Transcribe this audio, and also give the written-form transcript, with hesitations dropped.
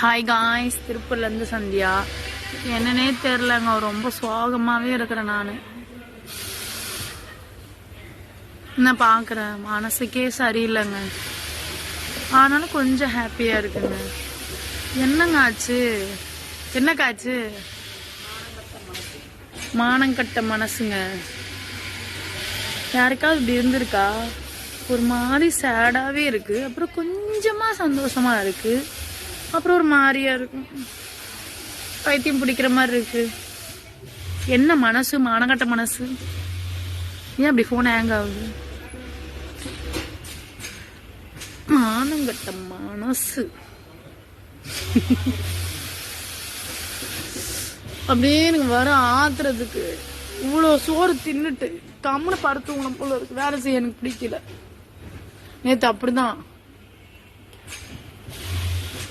Hi guys, திருப்பூர்லேருந்து சந்தியா. என்னன்னே தெரிலங்க, ரொம்ப சோகமாகவே இருக்கிறேன். நான் என்ன பார்க்குறேன், மனசுக்கே சரியில்லைங்க. ஆனாலும் கொஞ்சம் ஹாப்பியாக இருக்குங்க. என்னங்க ஆச்சு? என்னக்காச்சு? மானங்கட்ட மனசுங்க. யாருக்காவது இப்படி இருந்திருக்கா? ஒரு மாதிரி சேடாகவே இருக்கு, அப்புறம் கொஞ்சமாக சந்தோஷமா இருக்கு, அப்புறம் ஒரு மாதிரியா இருக்கும், பைத்தியம் பிடிக்கிற மாதிரி இருக்கு. என்ன மனசு? மானங்கட்ட மனசு. ஏன் அப்படி ஃபோன் ஹேங் ஆகுது? மானங்கட்ட மனசு. அப்படியே எனக்கு வர ஆத்துறதுக்கு இவ்வளோ சோறு தின்னுட்டு கம்முன்னு படுத்துவணும் போல இருக்கு. வேலை செய்ய எனக்கு பிடிக்கல. நேற்று அப்படிதான்